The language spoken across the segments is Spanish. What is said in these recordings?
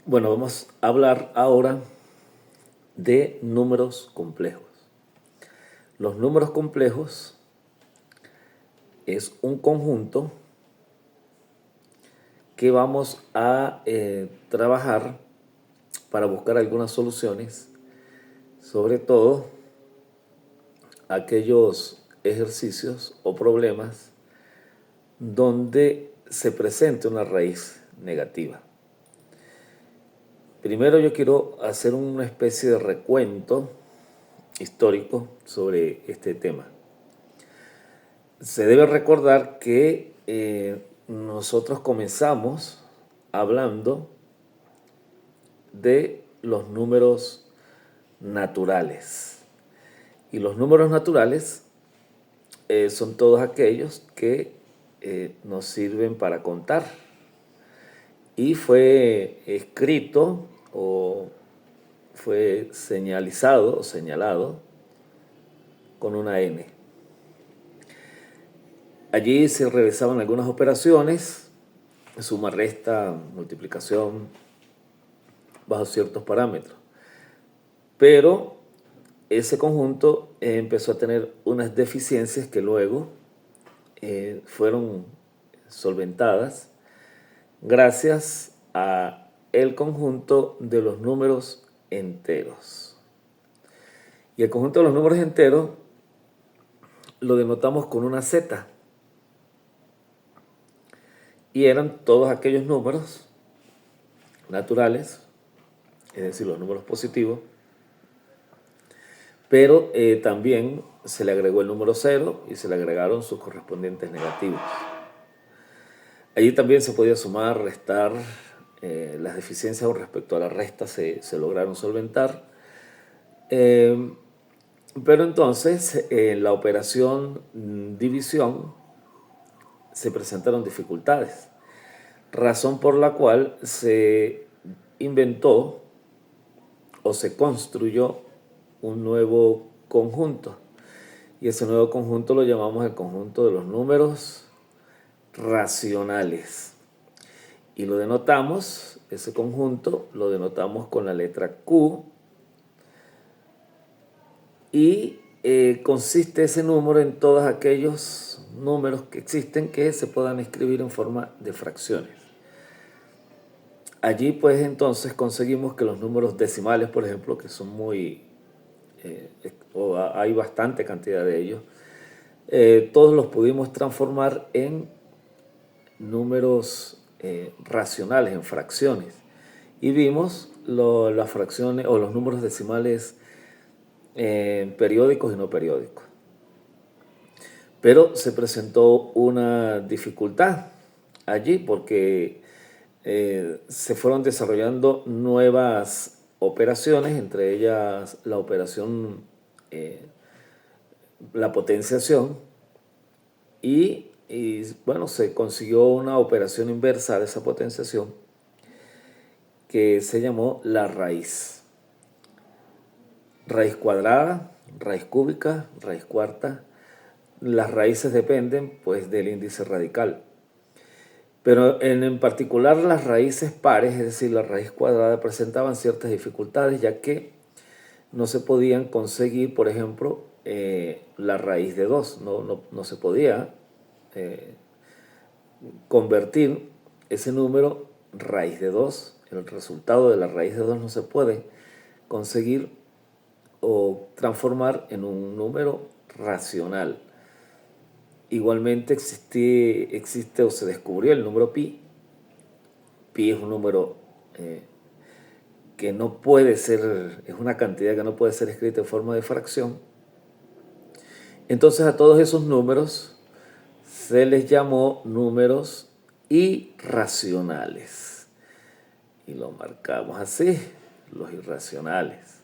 Bueno, vamos a hablar ahora de números complejos. Los números complejos es un conjunto que vamos a trabajar para buscar algunas soluciones, sobre todo aquellos ejercicios o problemas donde se presente una raíz negativa. Primero yo quiero hacer una especie de recuento histórico sobre este tema. Se debe recordar que nosotros comenzamos hablando de los números naturales. Y los números naturales son todos aquellos que nos sirven para contar. Y fue escrito o fue señalizado o señalado con una N. Allí se realizaban algunas operaciones, suma, resta, multiplicación, bajo ciertos parámetros. Pero ese conjunto empezó a tener unas deficiencias que luego fueron solventadas gracias a el conjunto de los números enteros. Y el conjunto de los números enteros lo denotamos con una Z. Y eran todos aquellos números naturales, es decir, los números positivos, pero también se le agregó el número 0 y se le agregaron sus correspondientes negativos. Allí también se podía sumar, restar, las deficiencias con respecto a la resta se lograron solventar. Pero entonces en la operación división se presentaron dificultades, razón por la cual se inventó o se construyó un nuevo conjunto. Y ese nuevo conjunto lo llamamos el conjunto de los números racionales. Y lo denotamos, ese conjunto, lo denotamos con la letra Q. Y consiste ese número en todos aquellos números que existen que se puedan escribir en forma de fracciones. Allí pues entonces conseguimos que los números decimales, por ejemplo, que son hay bastante cantidad de ellos, todos los pudimos transformar en números racionales, en fracciones. Y vimos las fracciones o los números decimales periódicos y no periódicos. Pero se presentó una dificultad allí porque se fueron desarrollando nuevas operaciones, entre ellas la operación, la potenciación, y bueno, se consiguió una operación inversa de esa potenciación que se llamó la raíz. Raíz cuadrada, raíz cúbica, raíz cuarta. Las raíces dependen pues del índice radical. Pero en particular las raíces pares, es decir, la raíz cuadrada, presentaban ciertas dificultades, ya que no se podían conseguir, por ejemplo, la raíz de 2. No se podía convertir ese número raíz de 2. El resultado de la raíz de 2 no se puede conseguir o transformar en un número racional. Igualmente existe o se descubrió el número pi. Pi es un número que no puede ser, es una cantidad que no puede ser escrita en forma de fracción. Entonces a todos esos números se les llamó números irracionales. Y lo marcamos así, los irracionales.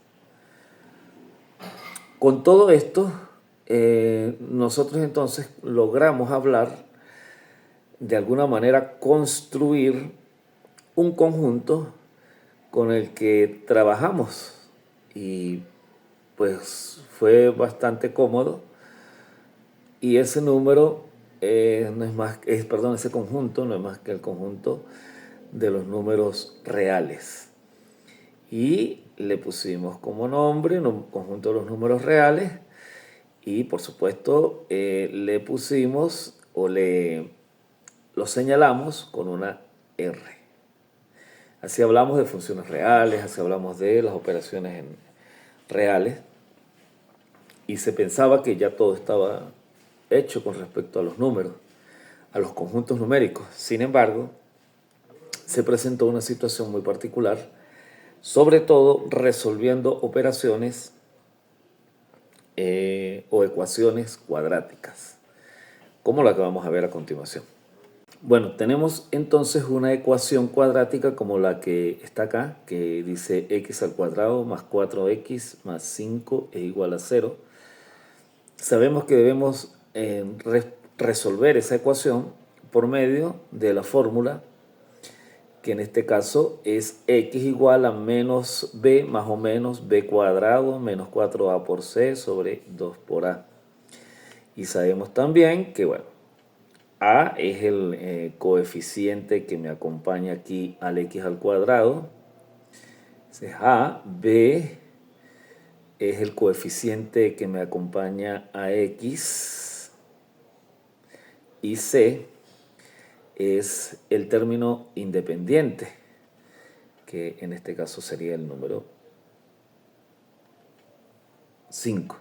Con todo esto, nosotros entonces logramos hablar, de alguna manera construir un conjunto con el que trabajamos, y pues fue bastante cómodo. Y ese número no es más, ese conjunto no es más que el conjunto de los números reales. y le pusimos como nombre un conjunto de los números reales y por supuesto le pusimos o lo señalamos con una R. Así hablamos de funciones reales, así hablamos de las operaciones reales y se pensaba que ya todo estaba hecho con respecto a los números, a los conjuntos numéricos. Sin embargo, se presentó una situación muy particular, sobre todo resolviendo operaciones o ecuaciones cuadráticas, como la que vamos a ver a continuación. Bueno, tenemos entonces una ecuación cuadrática como la que está acá, que dice x al cuadrado más 4x más 5 es igual a 0. Sabemos que debemos resolver esa ecuación por medio de la fórmula, que en este caso es x igual a menos b más o menos b cuadrado menos 4a por c sobre 2 por a. Y sabemos también que, bueno, a es el coeficiente que me acompaña aquí al x al cuadrado. Ese es a. B es el coeficiente que me acompaña a x. Y c es el término independiente, que en este caso sería el número 5.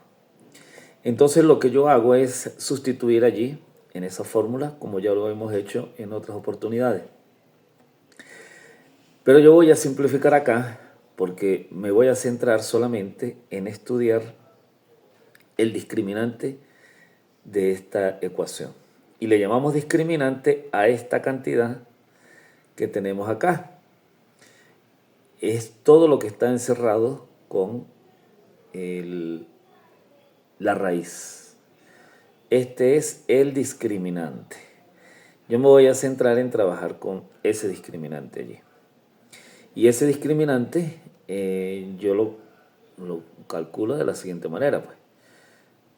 Entonces lo que yo hago es sustituir allí, en esa fórmula, como ya lo hemos hecho en otras oportunidades. Pero yo voy a simplificar acá porque me voy a centrar solamente en estudiar el discriminante de esta ecuación. Y le llamamos discriminante a esta cantidad que tenemos acá. Es todo lo que está encerrado con la raíz. Este es el discriminante. Yo me voy a centrar en trabajar con ese discriminante allí. Y ese discriminante yo lo calculo de la siguiente manera, pues.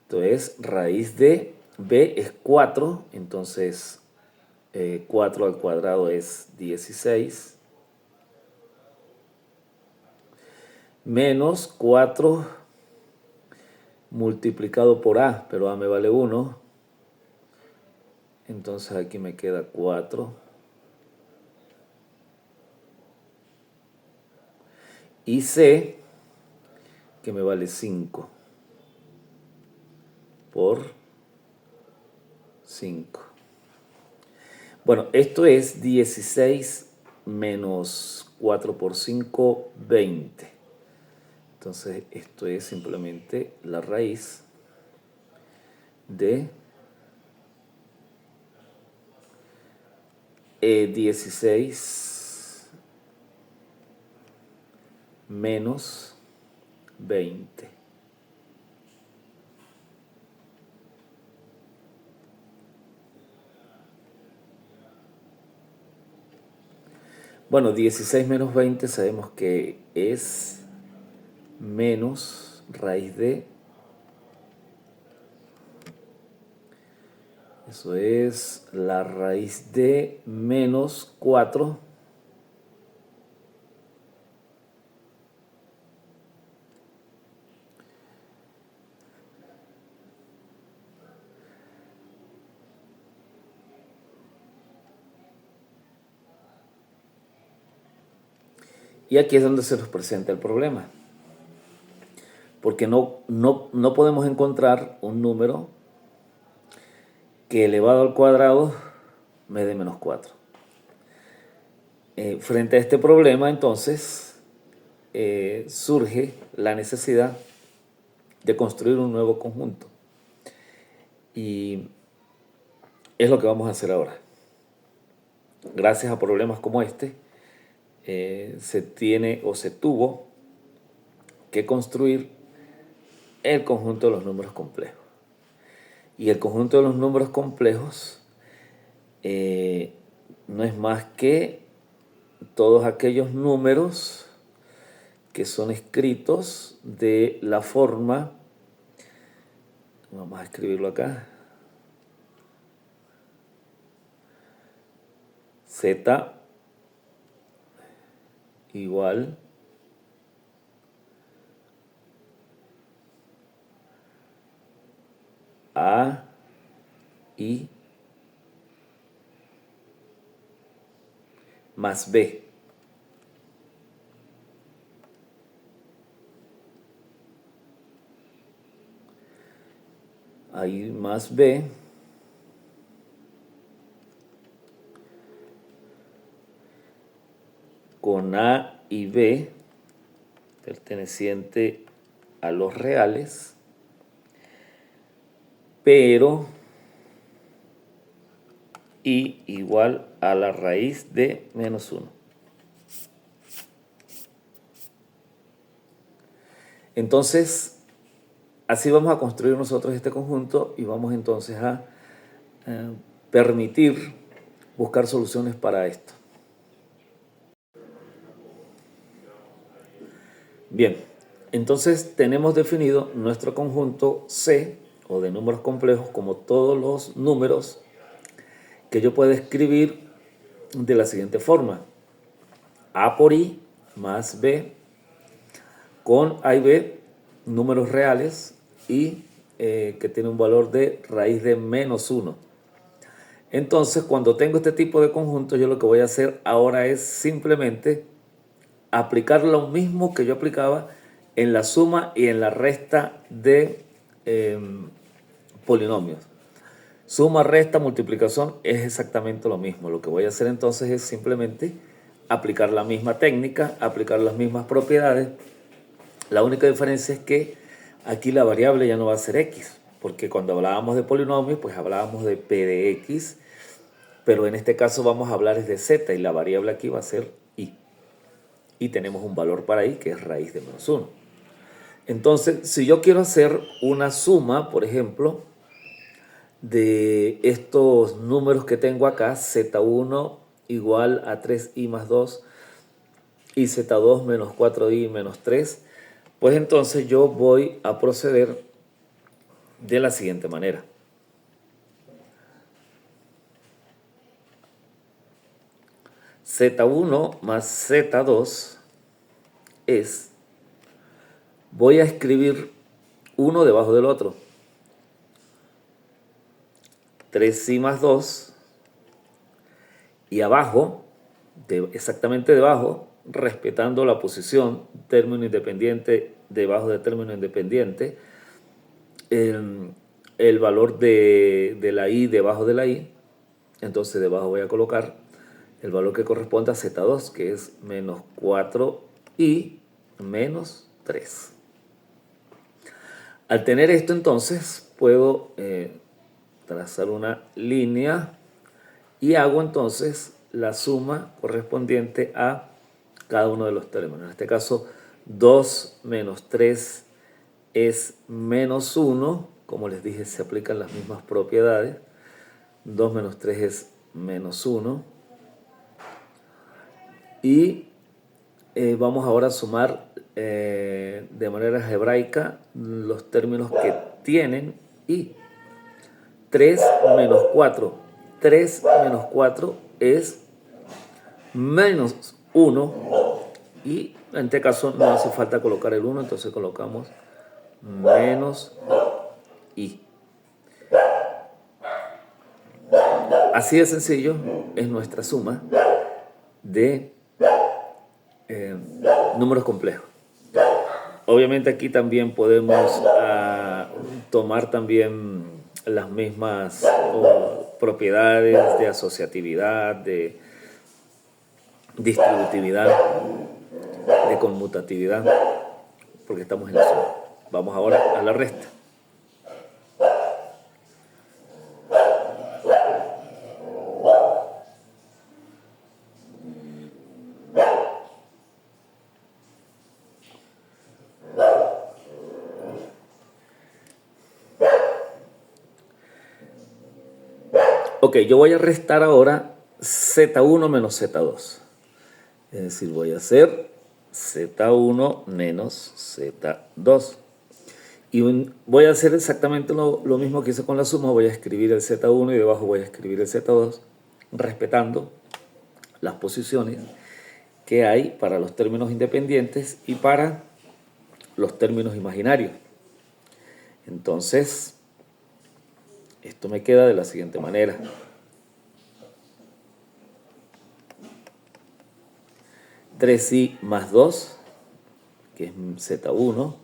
Entonces, raíz de b es 4, entonces 4 al cuadrado es 16, menos 4 multiplicado por a, pero a me vale 1, entonces aquí me queda 4. Y c, que me vale 5 por 5. Bueno, esto es 16 menos 4 por 5, 20. Entonces, esto es simplemente la raíz de 16 menos 20. Bueno, 16 menos 20 sabemos que es menos raíz de, eso es la raíz de menos 4 y aquí es donde se nos presenta el problema, porque no podemos encontrar un número que elevado al cuadrado me dé menos 4. Frente a este problema, entonces, surge la necesidad de construir un nuevo conjunto. Y es lo que vamos a hacer ahora. Gracias a problemas como este, se tiene o se tuvo que construir el conjunto de los números complejos. Y el conjunto de los números complejos no es más que todos aquellos números que son escritos de la forma, vamos a escribirlo acá, z igual y más b. Ahí más b con a y b perteneciente a los reales, pero y igual a la raíz de menos 1. Entonces, así vamos a construir nosotros este conjunto y vamos entonces a permitir buscar soluciones para esto. Bien, entonces tenemos definido nuestro conjunto C o de números complejos como todos los números que yo puedo escribir de la siguiente forma: A por I más B con A y B, números reales y que tiene un valor de raíz de menos 1. Entonces, cuando tengo este tipo de conjuntos, yo lo que voy a hacer ahora es simplemente aplicar lo mismo que yo aplicaba en la suma y en la resta de polinomios. Suma, resta, multiplicación es exactamente lo mismo. Lo que voy a hacer entonces es simplemente aplicar la misma técnica, aplicar las mismas propiedades. La única diferencia es que aquí la variable ya no va a ser x, porque cuando hablábamos de polinomios, pues hablábamos de p de x, pero en este caso vamos a hablar de z y la variable aquí va a ser y. Y tenemos un valor para i que es raíz de menos 1. Entonces, si yo quiero hacer una suma, por ejemplo, de estos números que tengo acá, z1 igual a 3i más 2 y z2 menos 4i menos 3, pues entonces yo voy a proceder de la siguiente manera. Z1 más Z2 es, voy a escribir uno debajo del otro. 3i más 2 y abajo, exactamente debajo, respetando la posición término independiente debajo de término independiente, el valor de la i debajo de la i. Entonces debajo voy a colocar el valor que corresponde a z2, que es menos 4i menos 3. Al tener esto entonces puedo trazar una línea y hago entonces la suma correspondiente a cada uno de los términos. En este caso 2 menos 3 es menos 1, como les dije se aplican las mismas propiedades. 2 menos 3 es menos 1 y vamos ahora a sumar de manera algebraica los términos que tienen y 3 menos 4. 3 menos 4 es menos 1 y en este caso no hace falta colocar el 1, entonces colocamos menos i. Así de sencillo es nuestra suma de números complejos. Obviamente aquí también podemos tomar también las mismas propiedades de asociatividad, de distributividad, de conmutatividad, porque estamos en la suma. Vamos ahora a la resta. Ok, yo voy a restar ahora z1 menos z2. Es decir, voy a hacer z1 menos z2. Y voy a hacer exactamente lo mismo que hice con la suma. Voy a escribir el z1 y debajo voy a escribir el z2, respetando las posiciones que hay para los términos independientes y para los términos imaginarios. Entonces, Esto me queda de la siguiente manera. Tres i más 2, que es z1,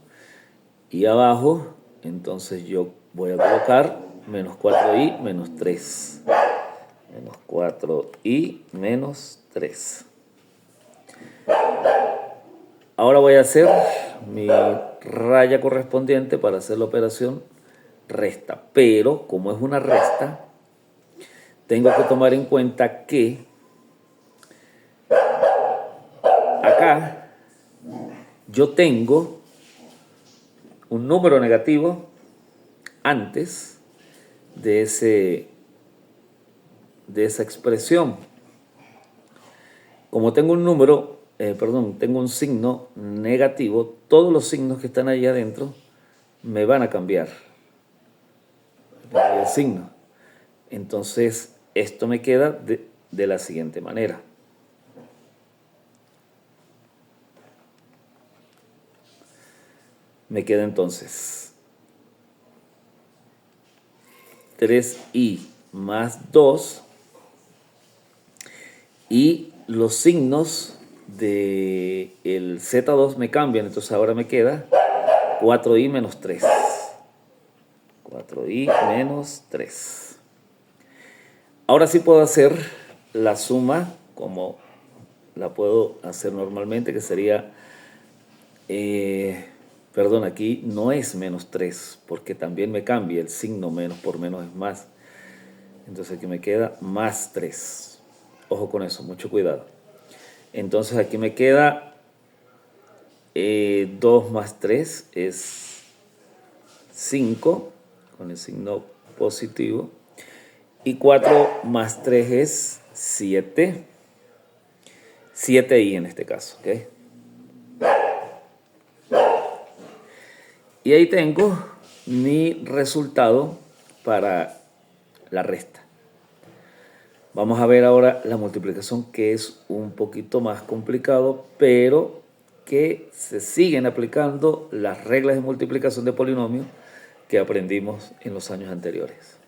y abajo, entonces yo voy a colocar menos 4i menos 3. Menos 4i menos 3. Ahora voy a hacer mi raya correspondiente para hacer la operación resta. Pero como es una resta, tengo que tomar en cuenta que acá yo tengo un número negativo antes de esa expresión. Como tengo un número, tengo un signo negativo, todos los signos que están ahí adentro me van a cambiar el signo. Entonces, esto me queda de la siguiente manera. Me queda entonces 3i más 2 y los signos del Z2 me cambian, entonces ahora me queda 4i menos 3. 4i menos 3. Ahora sí puedo hacer la suma como la puedo hacer normalmente, que sería, aquí no es menos 3, porque también me cambia el signo, menos por menos es más. Entonces aquí me queda más 3. Ojo con eso, mucho cuidado. Entonces aquí me queda 2 más 3 es 5, con el signo positivo. Y 4 más 3 es 7. 7i en este caso, ¿ok? Y ahí tengo mi resultado para la resta. Vamos a ver ahora la multiplicación, que es un poquito más complicado, pero que se siguen aplicando las reglas de multiplicación de polinomios que aprendimos en los años anteriores.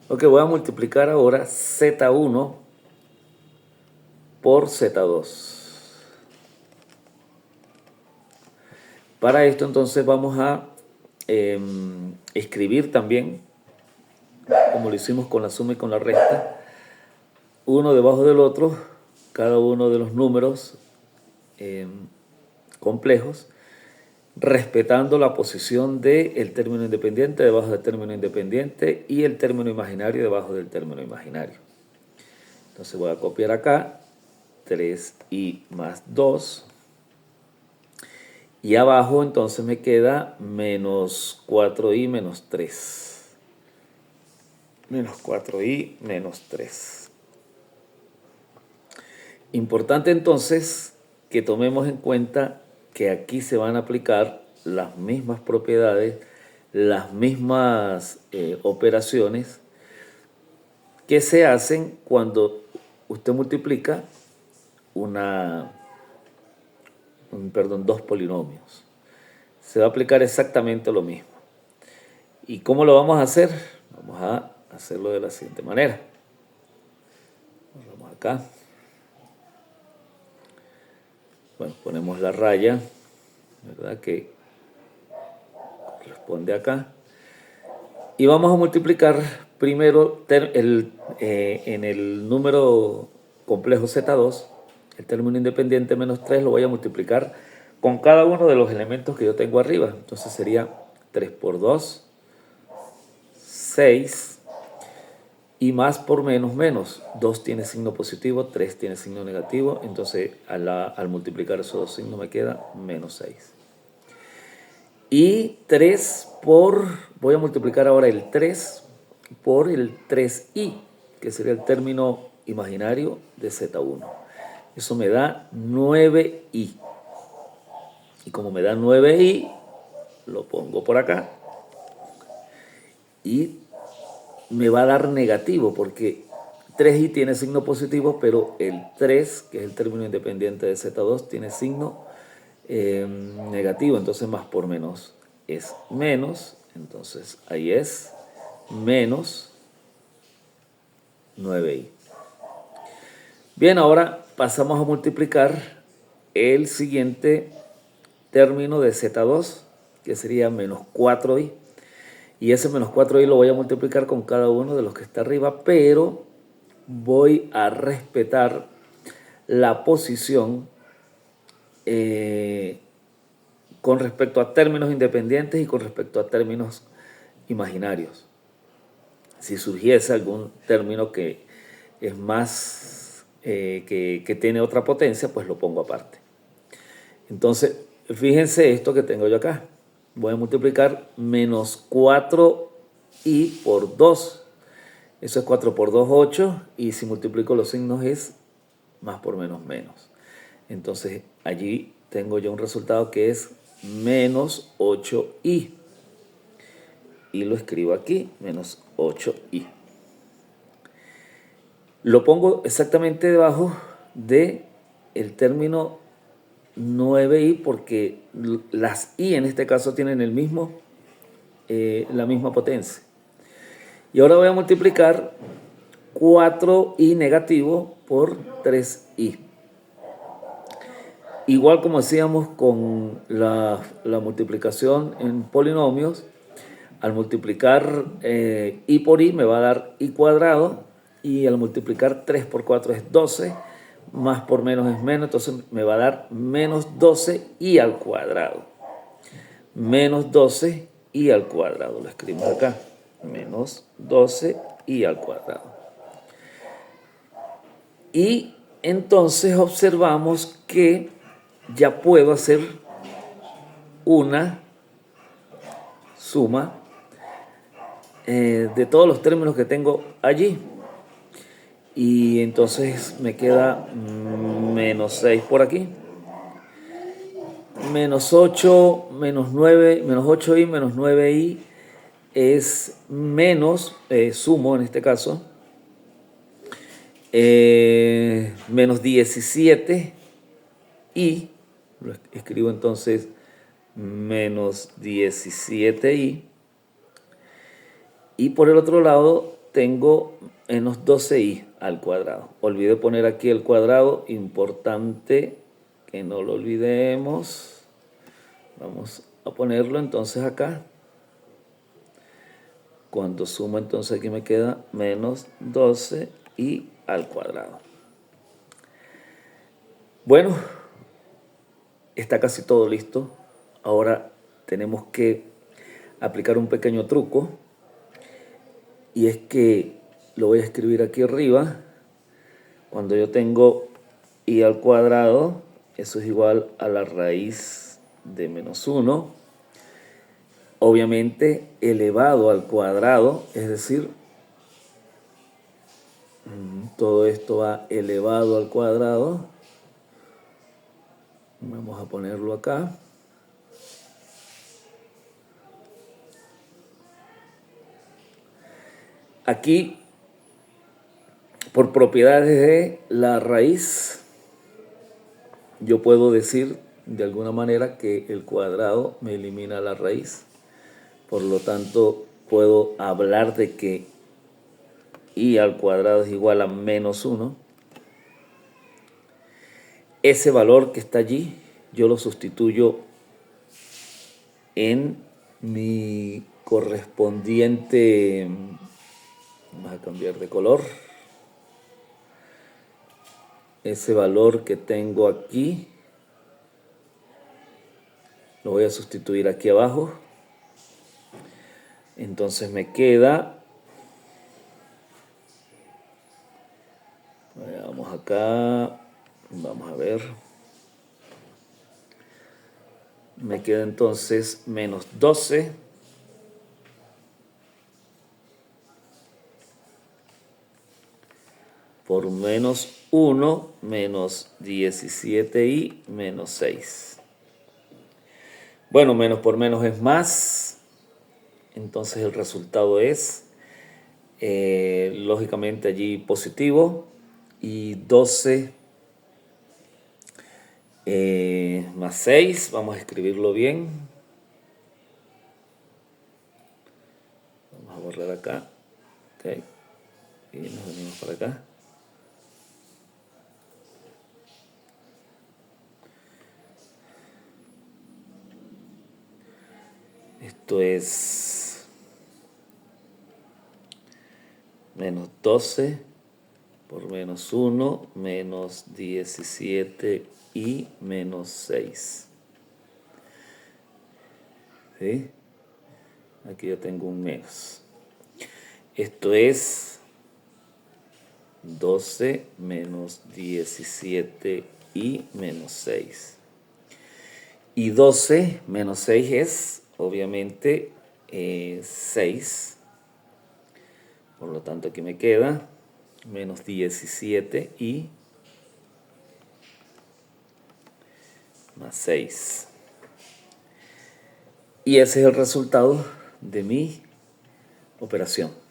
Ok, voy a multiplicar ahora Z1 por Z2. Para esto entonces vamos a escribir también, como lo hicimos con la suma y con la resta, uno debajo del otro, cada uno de los números complejos, respetando la posición del término independiente debajo del término independiente y el término imaginario debajo del término imaginario. Entonces voy a copiar acá 3i más 2 y abajo entonces me queda menos 4i menos 3. Menos 4i menos 3. Importante entonces que tomemos en cuenta que aquí se van a aplicar las mismas propiedades, las mismas operaciones que se hacen cuando usted multiplica dos polinomios. Se va a aplicar exactamente lo mismo. ¿Y cómo lo vamos a hacer? Vamos a hacerlo de la siguiente manera. Vamos acá. Bueno, ponemos la raya, ¿verdad?, que corresponde acá. Y vamos a multiplicar primero en el número complejo Z2, el término independiente menos 3 lo voy a multiplicar con cada uno de los elementos que yo tengo arriba. Entonces sería 3 por 2, 6. Y más por menos, menos. 2 tiene signo positivo, 3 tiene signo negativo. Entonces, al multiplicar esos dos signos me queda menos 6. Y voy a multiplicar ahora el 3 por el 3i, que sería el término imaginario de Z1. Eso me da 9i. Y como me da 9i, lo pongo por acá. Y me va a dar negativo porque 3i tiene signo positivo, pero el 3, que es el término independiente de Z2, tiene signo negativo. Entonces más por menos es menos. Entonces ahí es menos 9i. Bien, ahora pasamos a multiplicar el siguiente término de Z2, que sería menos 4i. Y ese menos 4i lo voy a multiplicar con cada uno de los que está arriba, pero voy a respetar la posición con respecto a términos independientes y con respecto a términos imaginarios. Si surgiese algún término que es más, que tiene otra potencia, pues lo pongo aparte. Entonces, fíjense esto que tengo yo acá. Voy a multiplicar menos 4i por 2. Eso es 4 por 2, 8. Y si multiplico los signos es más por menos, menos. Entonces, allí tengo yo un resultado que es menos 8i. Y lo escribo aquí, menos 8i. Lo pongo exactamente debajo del término 9i porque las i en este caso tienen la misma potencia. Y ahora voy a multiplicar 4i negativo por 3i. Igual como hacíamos con la multiplicación en polinomios, al multiplicar i por i me va a dar i cuadrado, y al multiplicar 3 por 4 es 12, más por menos es menos, entonces me va a dar menos 12i al cuadrado. Menos 12i al cuadrado, lo escribimos acá, menos 12i al cuadrado. Y entonces observamos que ya puedo hacer una suma de todos los términos que tengo allí. Y entonces me queda menos 6 por aquí. Menos 8, menos 9, menos 8i, menos 9i es menos, sumo en este caso, menos 17i. Lo escribo entonces menos 17i. Y por el otro lado tengo menos 12i al cuadrado. Olvidé poner aquí el cuadrado, importante que no lo olvidemos. Vamos a ponerlo entonces acá. Cuando sumo entonces aquí me queda menos 12i al cuadrado. Bueno, está casi todo listo. Ahora tenemos que aplicar un pequeño truco. Y es que lo voy a escribir aquí arriba. Cuando yo tengo i al cuadrado, eso es igual a la raíz de menos 1. Obviamente elevado al cuadrado, es decir, todo esto va elevado al cuadrado. Vamos a ponerlo acá. Aquí, por propiedades de la raíz, yo puedo decir de alguna manera que el cuadrado me elimina la raíz. Por lo tanto, puedo hablar de que i al cuadrado es igual a menos 1. Ese valor que está allí, yo lo sustituyo en mi correspondiente. Vamos a cambiar de color. Ese valor que tengo aquí lo voy a sustituir aquí abajo. Entonces me queda, vamos acá, vamos a ver, me queda entonces menos 12 por menos 1 menos 17i menos 6. Bueno, menos por menos es más. Entonces el resultado es, lógicamente allí positivo. Y 12 más 6, vamos a escribirlo bien. Vamos a borrar acá. Okay. Y nos venimos para acá. Esto es menos 12 por menos 1 menos 17 y menos 6. ¿Sí? Aquí yo tengo un menos. Esto es 12 menos 17 y menos 6. Y 12 menos 6 es, obviamente, 6. Por lo tanto, aquí me queda menos 17 y más 6. Y ese es el resultado de mi operación.